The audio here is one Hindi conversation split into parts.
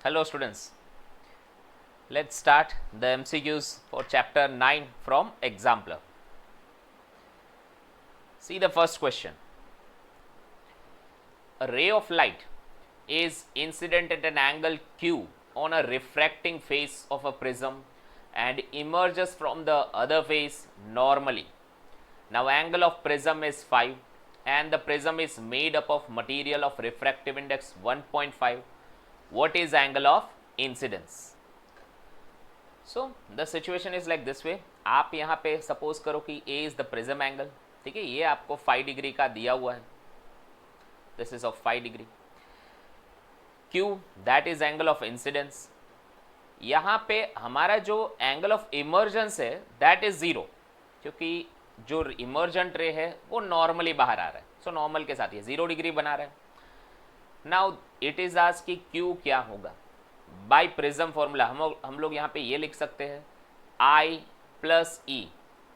Hello students, let's start the MCQs for chapter 9 from Exampler. See the first question. A ray of light is incident at an angle Q on a refracting face of a prism and emerges from the other face normally. Now angle of prism is 5 and the prism is made up of material of refractive index 1.5. What is angle of incidence? So the situation is like this way. आप यहाँ पे सपोज करो कि A is the prism angle, ठीक है, ये आपको 5 डिग्री का दिया हुआ है, this is of 5 degree. Q that is angle of incidence. यहाँ पे हमारा जो एंगल ऑफ इमर्जेंस है दैट इज 0, क्योंकि जो इमर्जेंट रे है वो नॉर्मली बाहर आ रहा है, सो नॉर्मल के साथ ये 0 डिग्री बना रहा है. नाउ इट इज आज कि Q क्या होगा. बाय प्रिज्म फॉर्मूला हम लोग यहाँ पे ये लिख सकते हैं I plus E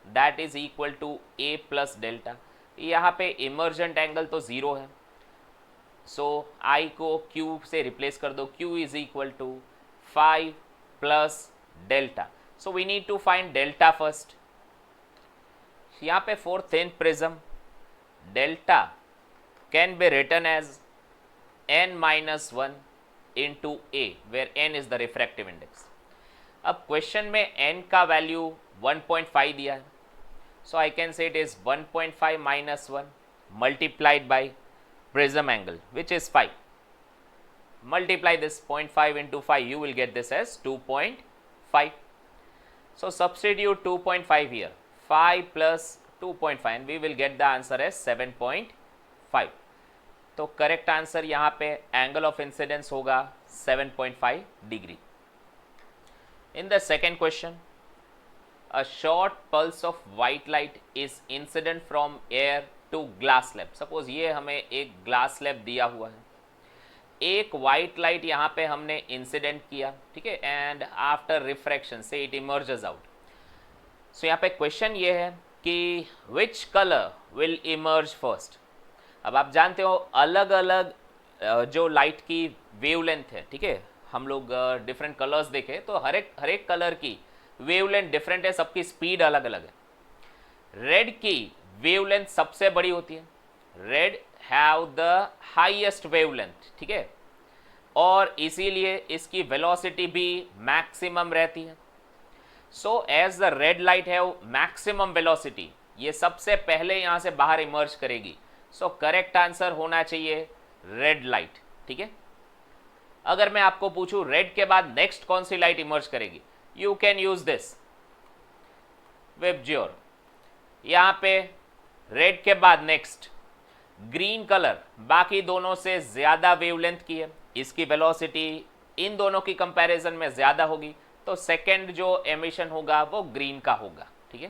that is equal to A plus delta. यहाँ पे इमर्जेंट एंगल तो 0 है, सो I को Q से रिप्लेस कर दो. Q is equal to 5 plus delta. So we need to find delta first. यहाँ पे for thin prism delta can be written as n minus 1 into A, where n is the refractive index. अब क्वेश्चन में n का वैल्यू 1.5 दिया है, so I can say it is 1.5 minus 1 multiplied by prism angle which is 5. Multiply this 0.5 into 5, you will get this as 2.5. So substitute 2.5 here, 5 plus 2.5 and we will get the answer as 7.5. तो करेक्ट आंसर यहाँ पे एंगल ऑफ इंसिडेंस होगा 7.5 degree. In the second question, a short pulse of white light is incident from air to glass slab. Suppose ये हमें एक ग्लास स्लैब दिया हुआ है, एक वाइट लाइट यहाँ पे हमने इंसिडेंट किया, ठीक है, एंड आफ्टर रिफ्रैक्शन से इट इमर्जेस आउट. सो यहाँ पे क्वेश्चन ये है कि which colour will emerge first. अब आप जानते हो अलग अलग जो लाइट की वेवलेंथ है, ठीक है, हम लोग डिफरेंट कलर्स देखें तो हर एक कलर की वेवलेंथ डिफरेंट है, सबकी स्पीड अलग अलग है. रेड की वेवलेंथ सबसे बड़ी होती है, red have the highest wavelength, ठीक है, और इसीलिए इसकी वेलोसिटी भी मैक्सिमम रहती है. So as the red light have maximum velocity, ये सबसे पहले यहाँ से बाहर इमर्ज करेगी. सो करेक्ट आंसर होना चाहिए रेड लाइट, ठीक है. अगर मैं आपको पूछूं रेड के बाद नेक्स्ट कौन सी लाइट इमर्ज करेगी, यू कैन यूज दिस वेबज्योर. यहां पे रेड के बाद नेक्स्ट ग्रीन कलर बाकी दोनों से ज्यादा वेवलेंथ की है, इसकी वेलोसिटी इन दोनों की कंपैरिजन में ज्यादा होगी, तो सेकेंड जो एमिशन होगा वो ग्रीन का होगा, ठीक है.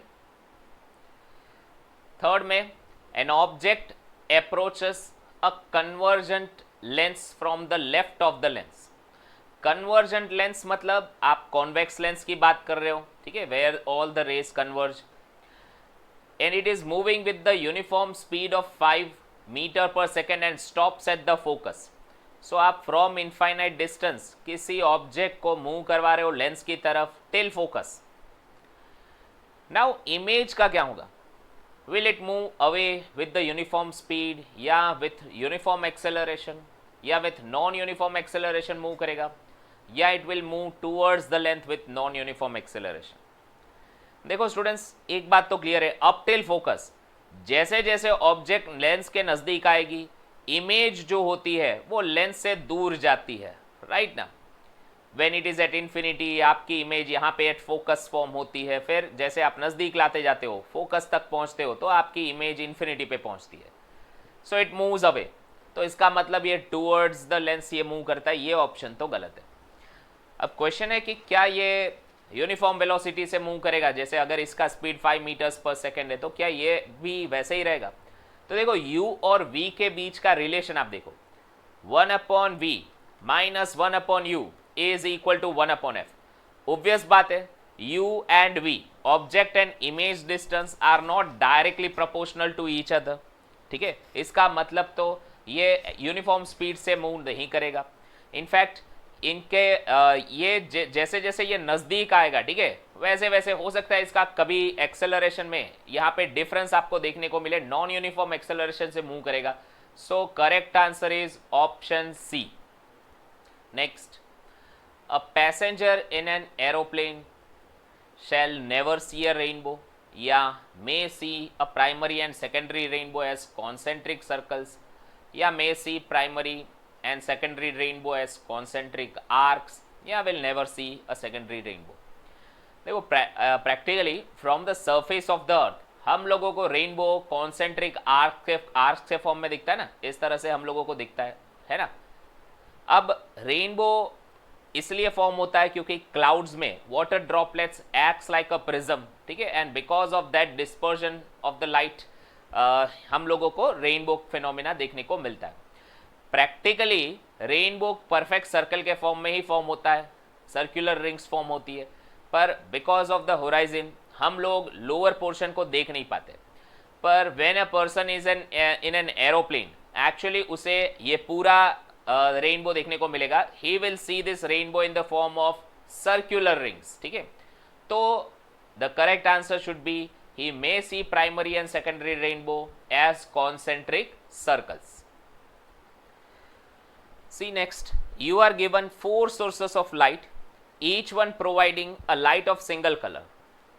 थर्ड में, an object approaches a convergent lens from the left of the lens. Convergent lens मतलब आप convex lens की बात कर रहे हो, ठीक है, where all the rays converge and it is moving with the uniform speed of 5 meter per second and stops at the focus. So आप from infinite distance किसी ऑब्जेक्ट को मूव करवा रहे हो लेंस की तरफ till focus. Now image का क्या होगा, will it move away with the uniform speed या with uniform acceleration या with non uniform acceleration move करेगा, या it will move towards the length with non uniform acceleration. देखो स्टूडेंट्स एक बात तो क्लियर है, अप टिल फोकस जैसे जैसे ऑब्जेक्ट लेंस के नज़दीक आएगी इमेज जो होती है वो लेंस से दूर जाती है, राइट ना. When it is at infinity आपकी इमेज यहाँ पे एट फोकस फॉर्म होती है, फिर जैसे आप नज़दीक लाते जाते हो फोकस तक पहुँचते हो तो आपकी इमेज इन्फिनिटी पे पहुँचती है. सो इट मूव्स अवे, तो इसका मतलब ये टूवर्ड्स द लेंस ये मूव करता है, ये ऑप्शन तो गलत है. अब क्वेश्चन है कि क्या ये यूनिफॉर्म वेलोसिटी से मूव करेगा, जैसे अगर इसका स्पीड 5 मीटर्स पर सेकेंड है तो क्या ये भी वैसे ही रहेगा. तो देखो u और v के बीच का रिलेशन आप देखो, 1/v minus 1/u is equal to 1/f. Obvious बात है, u and v object and image distance are not directly proportional to each other, ठीक है. इसका मतलब तो ये यूनिफॉर्म स्पीड से मूव नहीं करेगा. इनफैक्ट इनके ये जैसे जैसे ये नज़दीक आएगा, ठीक है, वैसे वैसे हो सकता है इसका कभी एक्सेलरेशन में यहाँ पे डिफरेंस आपको देखने को मिले, नॉन यूनिफॉर्म एक्सेलरेशन से मूव करेगा. So correct answer is option C. Next, a passenger in an aeroplane shall never see a rainbow या may see a primary and secondary rainbow as concentric circles या may see primary and secondary rainbow as concentric arcs या will never see a secondary rainbow. देखो practically from the surface of the earth हम लोगों को रेनबो कॉन्सेंट्रिक आर्क के फॉर्म में दिखता है ना, इस तरह से हम लोगों को दिखता है ना. अब रेनबो इसलिए फॉर्म होता है क्योंकि क्लाउड्स में water droplets acts like a prism, ठीक है, and because of that dispersion of the light हम लोगों को रेनबो फिनोमिना देखने को मिलता है. प्रैक्टिकली रेनबो परफेक्ट सर्कल के फॉर्म में ही फॉर्म होता है, सर्कुलर रिंग्स फॉर्म होती है, पर बिकॉज ऑफ द होराइजन हम लोग लोअर पोर्शन को देख नहीं पाते. पर when a person is in an aeroplane, actually उसे ये पूरा रेनबो देखने को मिलेगा. He will see this rainbow in the form of circular rings, ठीक है. तो the correct answer should be he may see primary and secondary rainbow as concentric circles. See next, you are given 4 sources of light, each one providing a light of single color,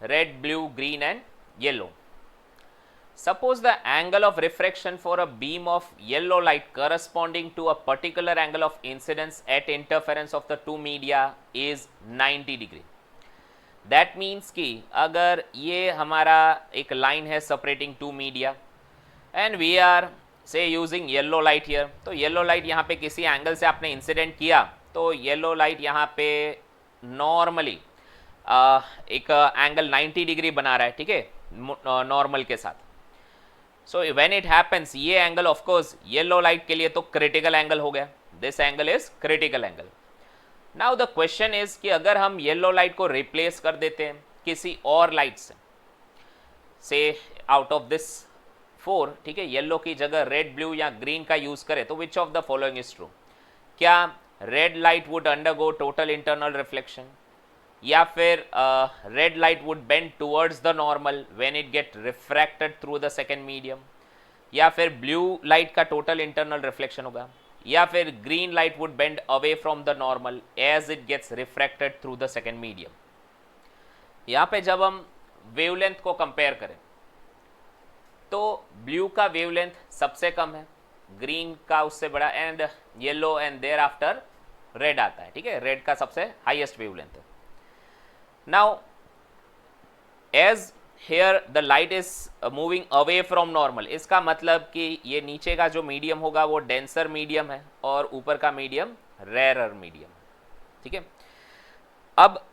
red, blue, green and yellow. Suppose the angle of refraction for a beam of yellow light corresponding to a particular angle of incidence at interference of the two media is 90 degree. That means कि अगर ये हमारा एक लाइन है separating two media and we are से यूजिंग येलो लाइट हियर, तो येलो लाइट यहाँ पे किसी एंगल से आपने इंसिडेंट किया, तो येलो लाइट यहाँ पे नॉर्मली एक एंगल 90 डिग्री बना रहा है, ठीक है, नॉर्मल के साथ. सो व्हेन इट हैपेंस, ये angle of course yellow light के लिए तो क्रिटिकल एंगल हो गया, this angle is critical angle. Now the question is कि अगर हम येलो लाइट को रिप्लेस कर देते हैं किसी और लाइट से आउट ऑफ दिस 4, ठीक है, येलो की जगह रेड, ब्लू या ग्रीन का यूज करें, तो which of the following is true? क्या red light would undergo total internal reflection, या फिर red light would bend towards the normal when it get refracted through the second medium, या फिर ब्लू लाइट का टोटल इंटरनल रिफ्लेक्शन होगा, या फिर green light would bend away from the normal as it gets refracted through the second medium. यहाँ पे जब हम वेवलेंथ को कंपेयर करें तो ब्लू का वेवलेंथ सबसे कम है, ग्रीन का उससे बड़ा, and yellow and there after red आता है, ठीक है, रेड का सबसे हाईएस्ट वेवलेंथ है. Now as here the light is moving away from normal, इसका मतलब कि ये नीचे का जो मीडियम होगा वो डेंसर मीडियम है और ऊपर का मीडियम रेरर मीडियम है, ठीक है. अब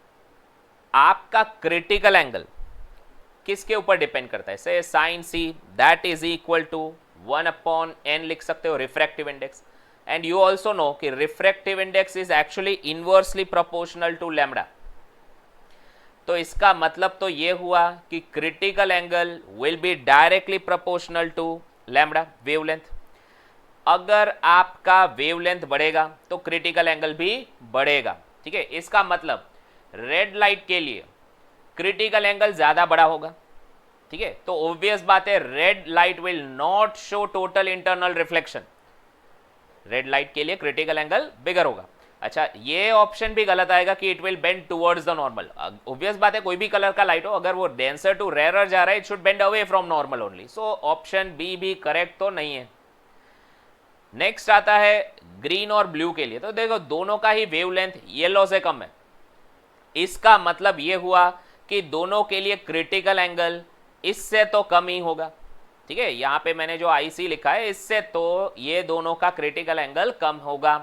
आपका क्रिटिकल एंगल किसके ऊपर डिपेंड करता है? Say sine C that is equal to 1/n लिख सकते हो refractive index, and you also know कि refractive index is actually inversely proportional to lambda. तो इसका मतलब तो ये हुआ कि critical angle will be directly proportional to lambda wavelength. अगर आपका वेवलेंथ बढ़ेगा तो क्रिटिकल एंगल भी बढ़ेगा, ठीक है. इसका मतलब रेड लाइट के लिए क्रिटिकल एंगल ज्यादा बड़ा होगा, ठीक है. तो ऑब्वियस बात है red light will not show total internal reflection, red light के लिए क्रिटिकल एंगल बिगर होगा. अच्छा, ये ऑप्शन भी गलत आएगा कि it will bend towards the normal. Obvious बात है कोई भी कलर का लाइट हो, अगर वो डेंसर टू रेरर जा रहा है, it should bend away from normal only. So option B भी करेक्ट तो नहीं है. नेक्स्ट आता है ग्रीन और ब्लू के लिए. तो देखो दोनों का ही वेवलेंथ येलो से कम है, इसका मतलब ये हुआ कि दोनों के लिए क्रिटिकल एंगल इससे तो कम ही होगा, ठीक है. यहाँ पे मैंने जो IC लिखा है इससे तो ये दोनों का क्रिटिकल एंगल कम होगा.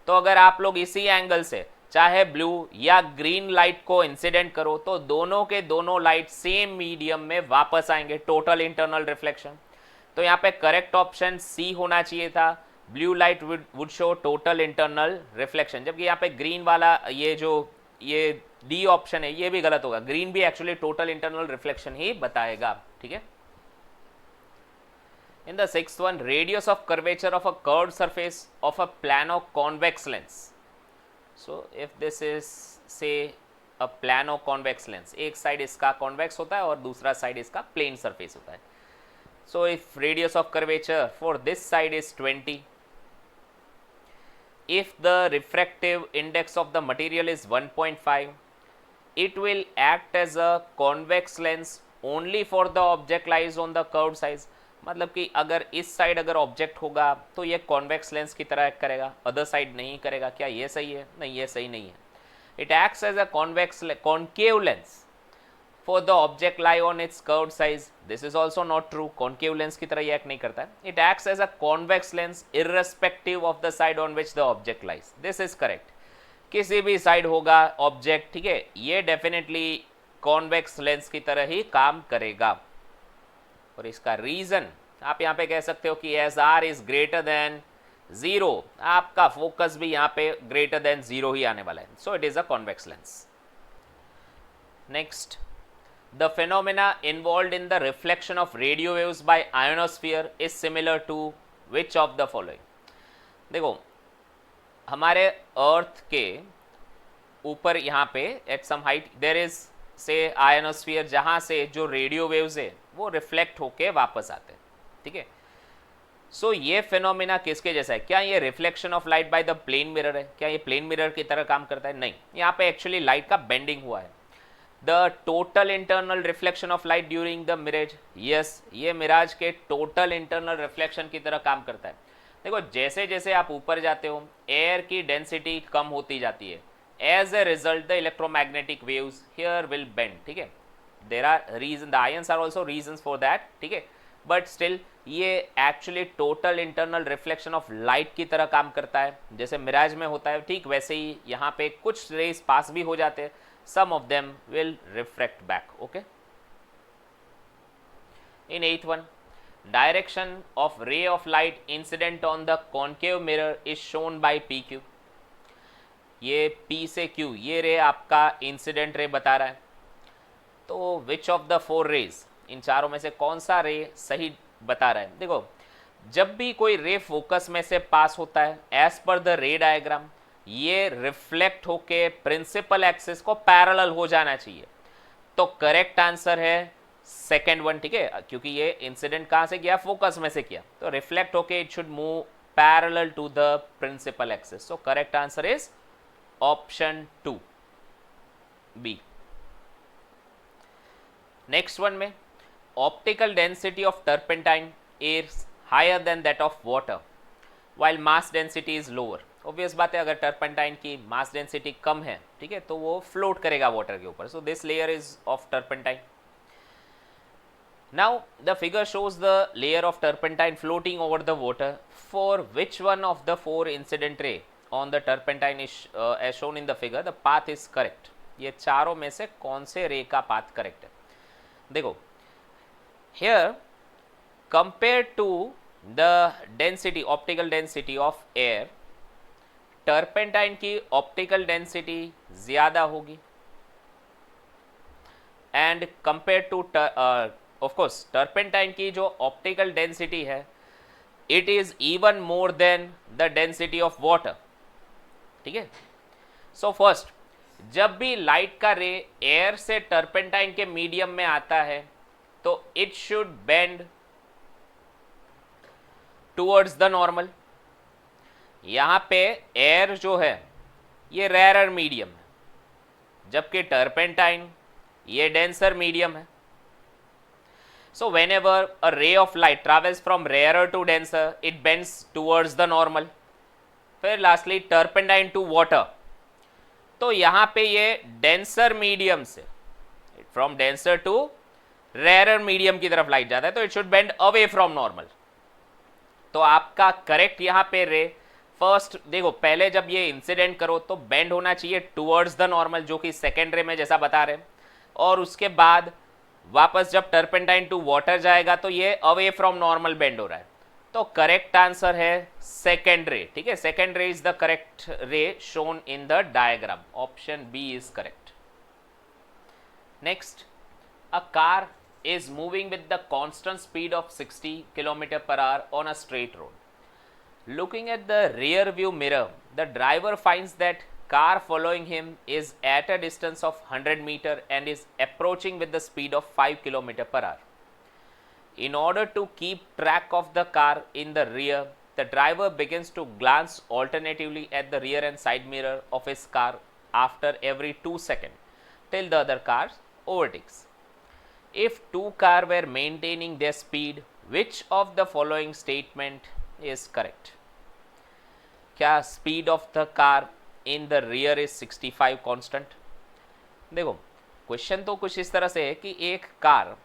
तो अगर आप लोग इसी एंगल से चाहे ब्लू या ग्रीन लाइट को इंसिडेंट करो तो दोनों के दोनों लाइट सेम मीडियम में वापस आएंगे, टोटल इंटरनल रिफ्लेक्शन. तो यहाँ पे करेक्ट ऑप्शन सी होना चाहिए था, blue light would show total internal reflection, जबकि यहाँ पे ग्रीन वाला ये डी ऑप्शन है ये भी गलत होगा. ग्रीन भी एक्चुअली टोटल इंटरनल रिफ्लेक्शन ही बताएगा, ठीक है. In the sixth one, radius of curvature of a curved surface of a plano convex lens so if this is से अ प्लानो कॉन्वेक्स लेंस, एक साइड इसका कॉन्वेक्स होता है और दूसरा साइड इसका प्लेन सरफेस होता है. So if radius of curvature for this side is 20, if the refractive index of the material is 1.5, it will act as a convex lens only for the object lies on the curved sides. मतलब कि अगर इस साइड अगर ऑब्जेक्ट होगा तो ये कॉन्वेक्स लेंस की तरह एक्ट करेगा, अदर साइड नहीं करेगा. क्या ये सही है? नहीं, ये सही नहीं है. It acts as a convex concave lens for the object lie on its curved sides. This is also not true. Concave lens की तरह ये act नहीं करता है. It acts as a convex lens irrespective of the side on which the object lies. This is correct. किसी भी साइड होगा ऑब्जेक्ट, ठीक है, ये डेफिनेटली कॉन्वेक्स लेंस की तरह ही काम करेगा. और इसका रीजन आप यहाँ पे कह सकते हो कि as R is greater than 0, आपका फोकस भी यहाँ पे ग्रेटर देन 0 ही आने वाला है. So it is a convex lens. Next, the phenomena involved in the reflection of radio waves by ionosphere is similar to which of the following. देखो, हमारे अर्थ के ऊपर यहाँ पे at some height there is से आयोनोस्फीयर, जहाँ से जो रेडियो वेव्स है वो रिफ्लेक्ट होके वापस आते हैं. ठीक है. सो ये फिनोमिना किसके जैसा है? क्या ये reflection of light by the plane mirror है? क्या ये प्लेन मिरर की तरह काम करता है? नहीं, यहाँ पे एक्चुअली लाइट का बेंडिंग हुआ है. The total internal reflection of light during the mirage, yes, ये मिराज के टोटल इंटरनल रिफ्लेक्शन की तरह काम करता है. देखो, जैसे जैसे आप ऊपर जाते हो एयर की डेंसिटी कम होती जाती है. As a result the electromagnetic waves here will bend. ठीक है, there are reason, the ions are also reasons for that. ठीक है, बट स्टिल ये actually total internal reflection of light की तरह काम करता है. जैसे मिराज में होता है, ठीक वैसे ही यहाँ पे कुछ रेज पास भी हो जाते हैं. Some of them will refract back. Okay. In 8th one, direction of ray of light incident on the concave mirror is shown by PQ. ये P से Q, ये रे आपका इंसिडेंट रे बता रहा है. तो which of the 4 rays, इन चारों में से कौन सा रे सही बता रहा है? देखो, जब भी कोई रे फोकस में से पास होता है एज पर द रे डायग्राम, ये रिफ्लेक्ट होके प्रिंसिपल एक्सिस को पैरेलल हो जाना चाहिए. तो करेक्ट आंसर है सेकेंड वन. ठीक है, क्योंकि ये इंसिडेंट कहां से किया? फोकस में से किया. तो रिफ्लेक्ट होके it should move parallel to the principal axis. So correct answer is option 2 B. Next one में, optical density of turpentine is higher than that of water while mass density is lower. Obvious बात है, अगर टर्पेंटाइन की मास डेंसिटी कम है, ठीक है, तो वो फ्लोट करेगा वाटर के ऊपर. So this layer is of turpentine. Now the figure shows the layer of turpentine floating over the water. For which one of the 4 incident ray on the turpentine is as shown in the figure the path is correct. ये चारों में से कौन से रे का पाथ करेक्ट है? देखो, here compare to the density, optical density of air, turpentine की ऑप्टिकल डेंसिटी ज्यादा होगी. And compare to of course turpentine की जो ऑप्टिकल डेंसिटी है it is even more than the density of water. ठीक है. सो फर्स्ट, जब भी लाइट का रे एयर से टर्पेंटाइन के मीडियम में आता है तो it should bend towards the normal. यहां पे एयर जो है ये रेयर मीडियम है, जबकि टर्पेंटाइन ये डेंसर मीडियम है. So when ever a ray of light travels from rarer to denser it bends towards the normal. फिर लास्टली टर्पेंटाइन टू वाटर, तो यहां पे ये डेंसर मीडियम से from denser to rarer medium की तरफ लाइट जाता है, तो it should bend away from normal. तो आपका करेक्ट यहां पे रे फर्स्ट, देखो पहले जब ये इंसिडेंट करो तो बेंड होना चाहिए टुवर्ड्स द नॉर्मल, जो कि सेकेंड रे में जैसा बता रहे हैं. और उसके बाद वापस जब टर्पेंटाइन टू वाटर जाएगा तो ये अवे फ्रॉम नॉर्मल बेंड हो रहा है. तो करेक्ट आंसर है सेकेंड रे. ठीक है, second ray is the correct ray shown in the diagram. Option B is correct. Next, a car is moving with the constant speed of 60 km per hour on a straight road. Looking at the rear view mirror, the driver finds that car following him is at a distance of 100 meter and is approaching with the speed of 5 km per hour. In order to keep track of the car in the rear, the driver begins to glance alternatively at the rear and side mirror of his car after every 2 seconds till the other car overtakes. If two cars were maintaining their speed, which of the following statement is correct? क्या speed of the car in the rear is 65 constant? देखो क्वेश्चन तो कुछ इस तरह से है कि एक car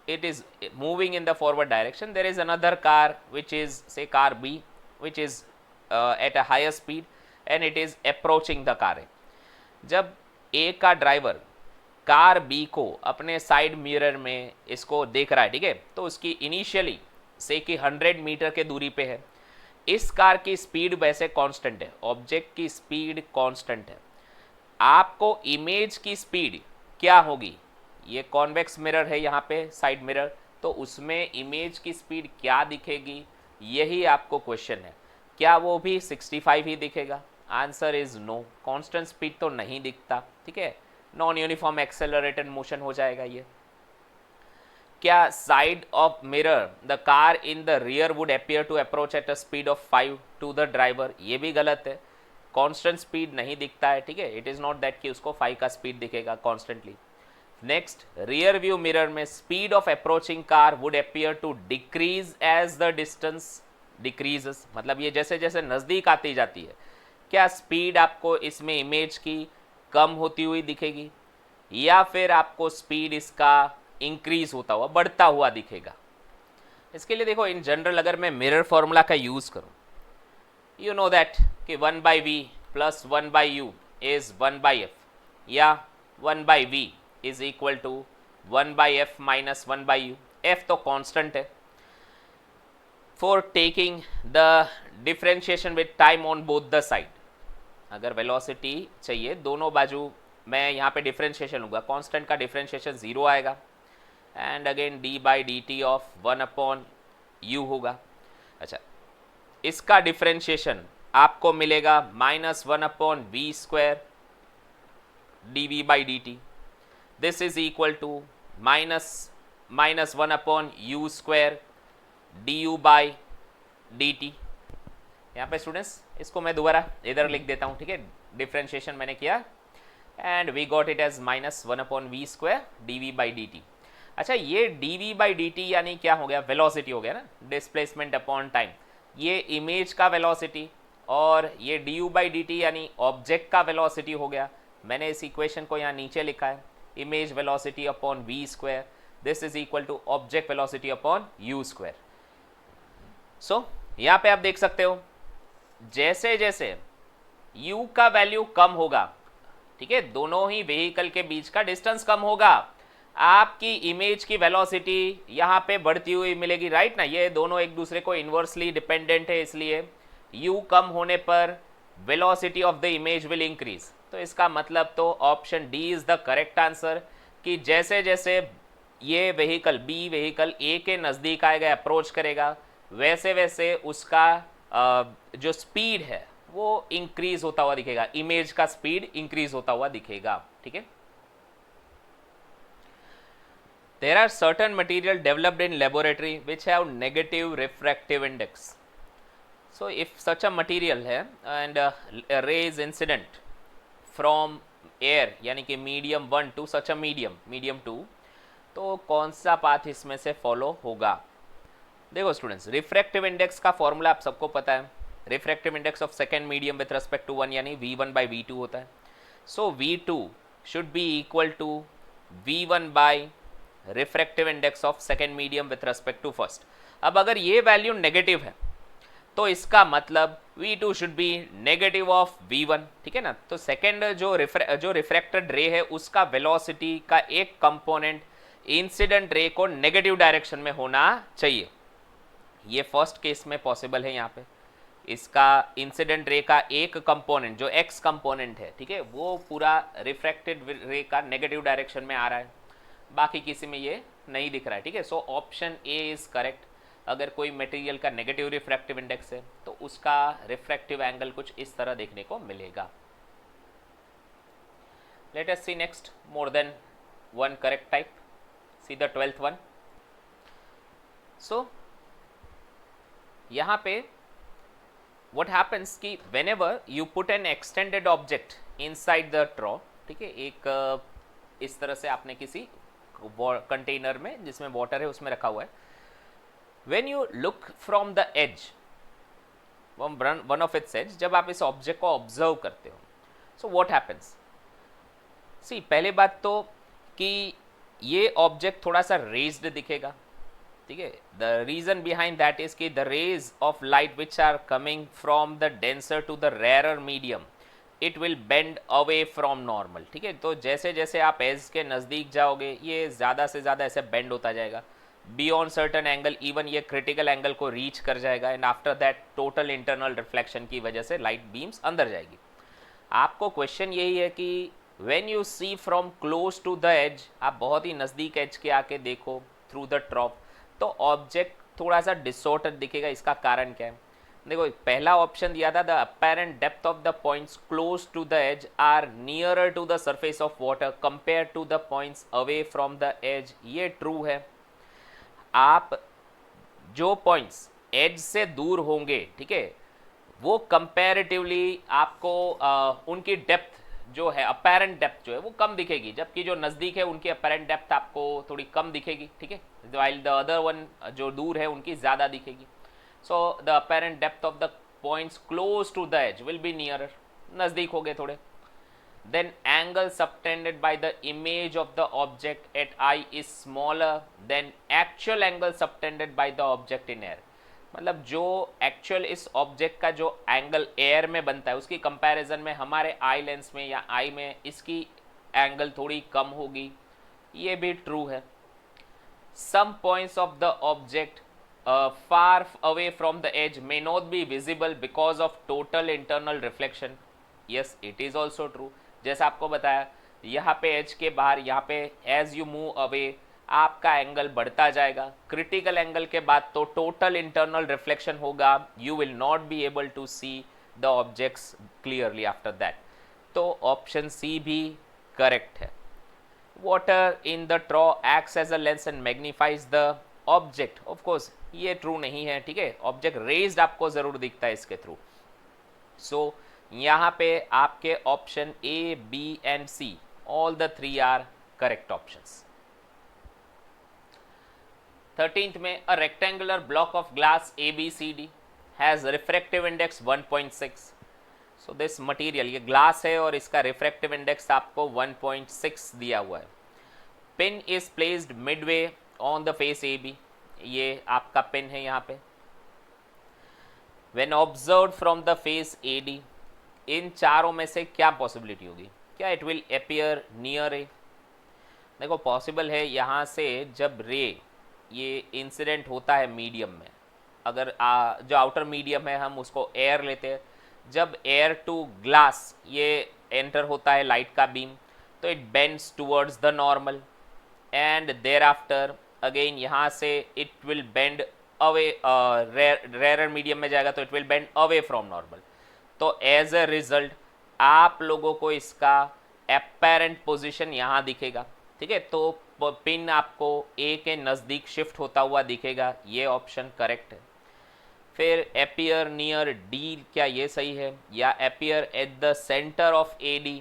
it is moving in the forward direction, there is another car which is say car B which is at a higher speed and it is approaching the car A. जब A का ड्राइवर कार B को अपने साइड मिरर में इसको देख रहा है, ठीक है, तो उसकी इनिशियली से कि 100 मीटर के दूरी पे है. इस कार की स्पीड वैसे कांस्टेंट है, ऑब्जेक्ट की स्पीड कांस्टेंट है. आपको इमेज की स्पीड क्या होगी? ये कॉन्वेक्स मिरर है यहाँ पे साइड मिरर, तो उसमें इमेज की स्पीड क्या दिखेगी, यही आपको क्वेश्चन है. क्या वो भी 65 ही दिखेगा? Answer is no. Constant speed तो नहीं दिखता, ठीक है, नॉन यूनिफॉर्म एक्सेलरेटेड मोशन हो जाएगा ये. क्या side of mirror the car in the rear would appear to approach at a speed of 5 to the driver? ये भी गलत है. कांस्टेंट स्पीड नहीं दिखता है, ठीक है, इट इज़ नॉट दैट कि उसको 5 का स्पीड दिखेगा constantly. Next, rear view mirror में speed of approaching car would appear to decrease as the distance decreases, मतलब ये जैसे जैसे नज़दीक आती जाती है, क्या स्पीड आपको इसमें इमेज की कम होती हुई दिखेगी या फिर आपको स्पीड इसका इंक्रीज होता हुआ बढ़ता हुआ दिखेगा? इसके लिए देखो इन जनरल अगर मैं मिरर फॉर्मूला का यूज़ करूं, यू नो दैट कि 1/v plus 1/u is 1/f या 1/v is equal to 1/f minus 1/u. f तो कांस्टेंट है. For taking the differentiation with time on both the side, अगर वेलोसिटी चाहिए दोनों बाजू मैं यहाँ पे डिफ्रेंशिएशन लूँगा, कांस्टेंट का डिफ्रेंशिएशन 0 आएगा and again d/dt of 1/u होगा. अच्छा, इसका डिफ्रेंशिएशन आपको मिलेगा -1/v² dv/dt. This is equal to -1/u² du/dt. यहाँ पे स्टूडेंट्स इसको मैं दोबारा इधर लिख देता हूँ, ठीक है, डिफ्रेंशिएशन मैंने किया and we got it as -1/v² dv/dt. अच्छा, ये dv/dt यानी क्या हो गया? वेलोसिटी हो गया ना, डिस्प्लेसमेंट अपॉन टाइम. ये इमेज का वेलोसिटी और ये du/dt यानी ऑब्जेक्ट का वेलोसिटी हो गया. मैंने इस इक्वेशन को यहाँ नीचे लिखा है, image velocity upon v², this is equal to object velocity upon u². So यहाँ पे आप देख सकते हो जैसे जैसे u का वैल्यू कम होगा, ठीक है, दोनों ही व्हीकल के बीच का डिस्टेंस कम होगा, आपकी इमेज की वेलोसिटी यहाँ पे बढ़ती हुई मिलेगी, राइट ना. ये दोनों एक दूसरे को इन्वर्सली डिपेंडेंट है, इसलिए u कम होने पर velocity of the image will increase. तो इसका मतलब तो option D is the correct answer कि जैसे जैसे ये व्हीकल बी व्हीकल ए के नज़दीक आएगा, अप्रोच करेगा, वैसे वैसे उसका जो स्पीड है वो इंक्रीज होता हुआ दिखेगा, इमेज का स्पीड इंक्रीज होता हुआ दिखेगा, ठीक है. There are certain material developed in laboratory which have negative refractive index. So if such a material है and a ray is incident from air यानी कि medium 1 to such a medium 2, तो कौन सा पाथ इसमें से फॉलो होगा? देखो स्टूडेंट्स, रिफ्रैक्टिव इंडेक्स का फॉर्मूला आप सबको पता है. Refractive index of second medium with respect to 1 यानी v1/v2 होता है. So v2 should be equal to v1 refractive index of second medium with respect to first. अब अगर ये वैल्यू नेगेटिव है तो इसका मतलब v2 should B negative of v1, ठीक है ना. तो सेकेंड जो रिफ्रैक्टेड रे है उसका वेलोसिटी का एक कंपोनेंट इंसिडेंट रे को नेगेटिव डायरेक्शन में होना चाहिए. ये फर्स्ट केस में पॉसिबल है. यहाँ पे इसका इंसिडेंट रे का एक कंपोनेंट जो x कंपोनेंट है, ठीक है, वो पूरा रिफ्रैक्टेड रे का नेगेटिव डायरेक्शन में आ रहा है, बाकी किसी में ये नहीं दिख रहा है, ठीक है. So option A is correct. अगर कोई मटेरियल का नेगेटिव रिफ्रैक्टिव इंडेक्स है तो उसका रिफ्रैक्टिव एंगल कुछ इस तरह देखने को मिलेगा. Let us see next more than one correct type. See the 12th one. So यहाँ पे what happens कि whenever you put an extended object inside the straw, ठीक है, एक इस तरह से आपने किसी कंटेनर में जिसमें वाटर है उसमें रखा हुआ है. when you look from the edge, one of its edge, जब आप इस ऑब्जेक्ट को ऑब्जर्व करते हो, so what happens? see, पहले बात तो कि ये ऑब्जेक्ट थोड़ा सा रेज्ड दिखेगा, ठीक है. The reason behind that is कि the rays of light which are coming from the denser to the rarer medium, it will bend away from normal, ठीक है. तो जैसे जैसे आप एज के नज़दीक जाओगे ये ज़्यादा से ज़्यादा ऐसे बेंड होता जाएगा बियॉन्ड सर्टन एंगल, इवन ये क्रिटिकल एंगल को रीच कर जाएगा and after that total internal reflection की वजह से लाइट बीम्स अंदर जाएगी. आपको क्वेश्चन यही है कि when you see from close to the edge, आप बहुत ही नज़दीक एज के आके देखो थ्रू द ट्रॉप, तो ऑब्जेक्ट थोड़ा सा डिसऑर्डर दिखेगा. इसका कारण क्या है? देखो, पहला ऑप्शन दिया था the apparent depth of the points close to the edge are nearer to the surface of water compare to the points away from the edge. ये ट्रू है. आप जो पॉइंट्स एज से दूर होंगे, ठीक है, वो कंपैरेटिवली आपको उनकी डेप्थ जो है, अपैरेंट डेप्थ जो है वो कम दिखेगी, जबकि जो नज़दीक है उनकी अपैरेंट डेप्थ आपको थोड़ी कम दिखेगी, ठीक है. वाइल द अदर वन जो दूर है उनकी ज़्यादा दिखेगी. So the apparent depth of the points close to the edge will be nearer, नज़दीक हो गए थोड़े. Then angle subtended by the image of the object at eye is smaller than actual angle subtended by the object in air. मतलब जो एक्चुअल इस ऑब्जेक्ट का जो एंगल एयर में बनता है उसकी कंपैरिजन में हमारे आई लेंस में या आई में इसकी एंगल थोड़ी कम होगी. ये भी ट्रू है. Some points of the object far away from the edge may not be visible because of total internal reflection. Yes, it is also true. जैसा आपको बताया, यहाँ पे एज के बाहर, यहाँ पे एज यू मूव अवे आपका एंगल बढ़ता जाएगा. क्रिटिकल एंगल के बाद तो टोटल इंटरनल रिफ्लेक्शन होगा. You will not be able to see the objects clearly after that. तो ऑप्शन सी भी करेक्ट है. Water in the straw acts as a lens and magnifies the object. Of course ये ट्रू नहीं है, ठीक है. ऑब्जेक्ट रेज्ड आपको ज़रूर दिखता है इसके थ्रू. सो यहाँ पे आपके option A, B and C, all the three are correct options. 13th में a rectangular block of glass ABCD has refractive index 1.6. so this material, ये ग्लास है और इसका रिफ्रैक्टिव इंडेक्स आपको 1.6 दिया हुआ है. Pin is placed Midway on the face AB. ये आपका पिन है यहाँ पे. When observed from the face AD, इन चारों में से क्या पॉसिबिलिटी होगी? क्या इट विल अपीयर नियर ए? देखो, पॉसिबल है यहाँ से जब रे ये इंसिडेंट होता है मीडियम में, अगर जो आउटर मीडियम है हम उसको एयर लेते हैं, जब एयर टू ग्लास ये एंटर होता है लाइट का बीम, तो it bends towards the normal and there after again यहाँ से it will bend away, rare medium में जाएगा तो it will bend away from normal. तो एज अ रिजल्ट आप लोगों को इसका अपैरेंट पोजीशन यहाँ दिखेगा, ठीक है. तो पिन आपको ए के नज़दीक शिफ्ट होता हुआ दिखेगा. ये ऑप्शन करेक्ट है. फिर अपीयर नियर डी, क्या ये सही है? या appear at the centre of AD,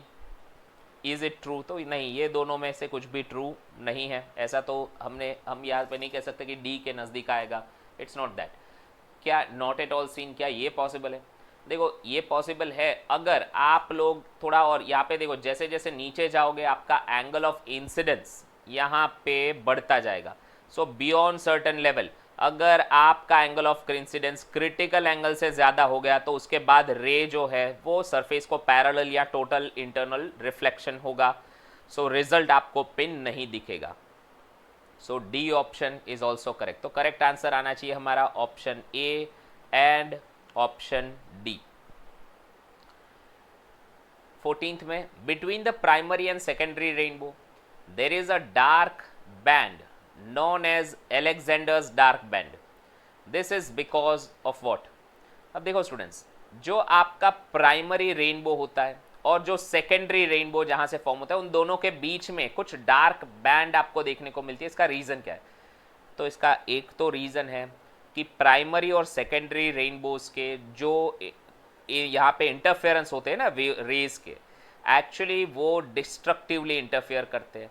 is it true? तो नहीं, ये दोनों में से कुछ भी ट्रू नहीं है. ऐसा तो हम यहाँ पे नहीं कह सकते कि डी के नज़दीक आएगा. It's not that. क्या नॉट एट ऑल सीन, क्या ये पॉसिबल है? देखो, ये पॉसिबल है अगर आप लोग थोड़ा और यहाँ पे देखो, जैसे जैसे नीचे जाओगे आपका एंगल ऑफ इंसिडेंस यहाँ पे बढ़ता जाएगा. सो बियॉन्ड सर्टेन लेवल अगर आपका angle of incidence critical angle से ज़्यादा हो गया तो उसके बाद रे जो है वो सरफेस को पैरेलल या टोटल इंटरनल रिफ्लेक्शन होगा. सो रिजल्ट आपको पिन नहीं दिखेगा. So D option is also correct. तो करेक्ट आंसर आना चाहिए हमारा option A and option D. 14th में, between the primary and secondary rainbow there is a dark band known as Alexander's dark band this is because of what. अब देखो स्टूडेंट्स, जो आपका प्राइमरी रेनबो होता है और जो सेकेंडरी रेनबो जहां से फॉर्म होता है, उन दोनों के बीच में कुछ डार्क बैंड आपको देखने को मिलती है। इसका रीज़न क्या है? तो इसका एक तो रीज़न है कि प्राइमरी और सेकेंडरी रेनबोज के जो यहाँ पे इंटरफेरेंस होते हैं ना रेज के, एक्चुअली वो डिस्ट्रक्टिवली इंटरफेयर करते हैं।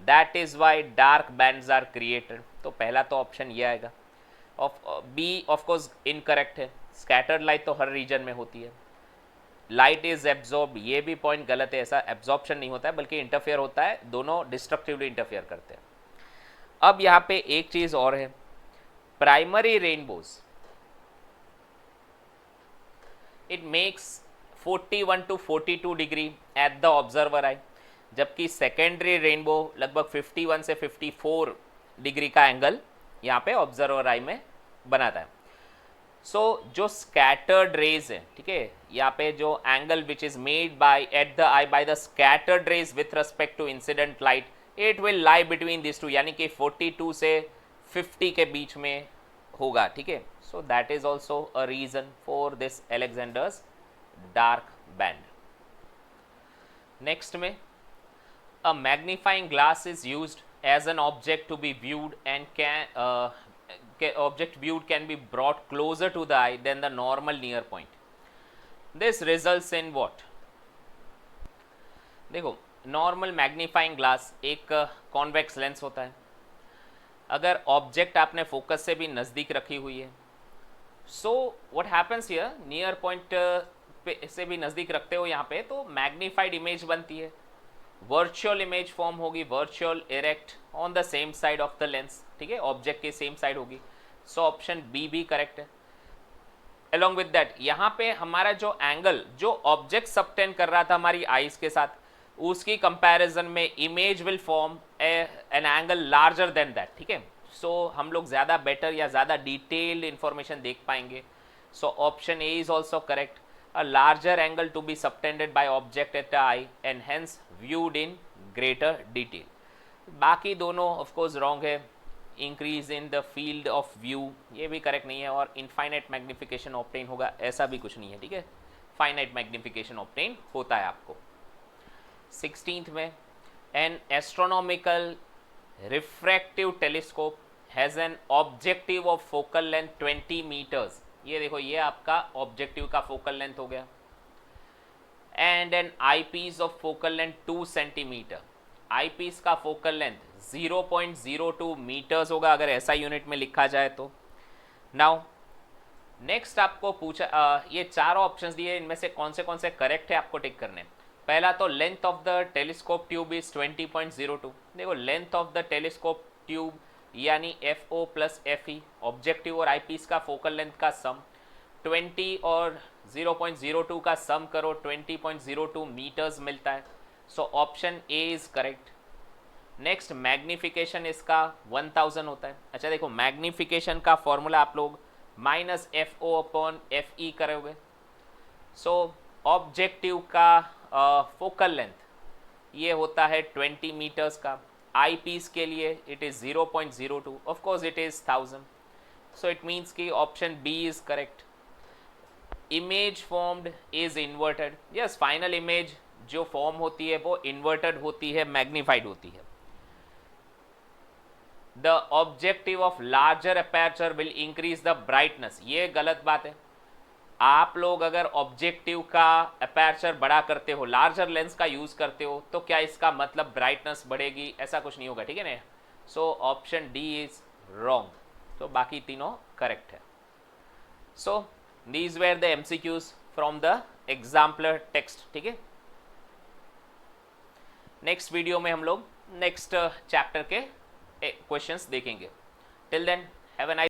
That is why dark bands are created. तो पहला तो ऑप्शन ये आएगा। बी ऑफ कोर्स इनकरेक्ट है। स्कैटर्ड लाइट तो हर रीजन में होती है। लाइट इज एब्जॉर्ब, ये भी पॉइंट गलत है। ऐसा एब्जॉर्प्शन नहीं होता है, बल्कि इंटरफेयर होता है। दोनों डिस्ट्रक्टिवली इंटरफेयर करते हैं। अब यहाँ पे एक चीज़ और है, primary rainbows it makes 41 to 42 degree at the observer eye, जबकि सेकेंडरी रेनबो लगभग 51 से 54 डिग्री का एंगल यहाँ पे ऑब्जर्वर आई में बनाता है। सो जो स्कैटर्ड रेज है, ठीक है, यहाँ पे जो angle which is made by at the eye by the scattered rays with respect to incident light, it will lie between this two, यानी कि 42 से 50 के बीच में होगा, ठीक है। So that is also a reason for this Alexander's dark band. Next में, a magnifying glass is used as an object to be viewed and object viewed can be brought closer to the eye than the normal near point. This results in what? देखो, नॉर्मल मैग्नीफाइंग ग्लास एक कॉन्वेक्स लेंस होता है। अगर ऑब्जेक्ट आपने फोकस से भी नज़दीक रखी हुई है, so what happens here, near point से भी नज़दीक रखते हो यहाँ पे, तो मैग्नीफाइड इमेज बनती है। वर्चुअल इमेज फॉर्म होगी, virtual erect on the same side of the lens, ठीक है, ऑब्जेक्ट के सेम साइड होगी। सो ऑप्शन बी भी करेक्ट है। अलॉन्ग विद दैट, यहाँ पे हमारा जो एंगल जो ऑब्जेक्ट सबटेंड कर रहा था हमारी आईज के साथ, उसकी कंपैरिजन में image will form an angle larger than that, ठीक है। सो हम लोग ज़्यादा बेटर या ज़्यादा डिटेल्ड इंफॉर्मेशन देख पाएंगे। So option A is also correct, a larger angle to be subtended by object at the eye and hence viewed in greater detail. बाकी दोनों of course wrong है। increase in the field of view ये भी करेक्ट नहीं है, और infinite magnification obtain होगा, ऐसा भी कुछ नहीं है, ठीक है। finite magnification obtain होता है आपको। 16th में, an astronomical refractive telescope has an objective of focal length 20 meters। ये देखो, ये आपका ऑब्जेक्टिव का फोकल लेंथ हो गया। And an eyepiece of focal length 2 centimetre. Eyepiece का फोकल लेंथ 0.02 मीटर्स होगा, अगर ऐसा यूनिट में लिखा जाए तो। नाउ नेक्स्ट आपको पूछा, ये चारों ऑप्शंस दिए, इनमें से कौन से करेक्ट है आपको टिक करने। पहला तो length of the telescope tube is 20.02। देखो, length of the telescope tube यानी FO प्लस FE, ऑब्जेक्टिव और आईपीस का फोकल लेंथ का सम, 20 और 0.02 का सम करो, 20.02 मीटर्स मिलता है। So option A is correct. Next, magnification इसका 1000 होता है। अच्छा देखो, मैग्निफिकेशन का फॉर्मूला आप लोग -FO अपॉन FE करोगे। सो ऑब्जेक्टिव का फोकल लेंथ ये होता है 20 मीटर्स का। आई पीस के लिए it is 0.02, of course it is 1000। So it means कि option B is correct. Image formed is inverted. Yes, final image जो फॉर्म होती है वो इन्वर्टेड होती है, मैग्नीफाइड होती है। The objective of larger aperture will increase the brightness, ये गलत बात है। आप लोग अगर ऑब्जेक्टिव का अपर्चर बड़ा करते हो, लार्जर लेंस का यूज करते हो, तो क्या इसका मतलब ब्राइटनेस बढ़ेगी? ऐसा कुछ नहीं होगा, ठीक है ना। So option D is wrong. तो बाकी तीनों करेक्ट है। So these were the MCQs from the exemplar text, ठीक है। नेक्स्ट वीडियो में हम लोग नेक्स्ट चैप्टर के क्वेश्चंस देखेंगे। Till then have a nice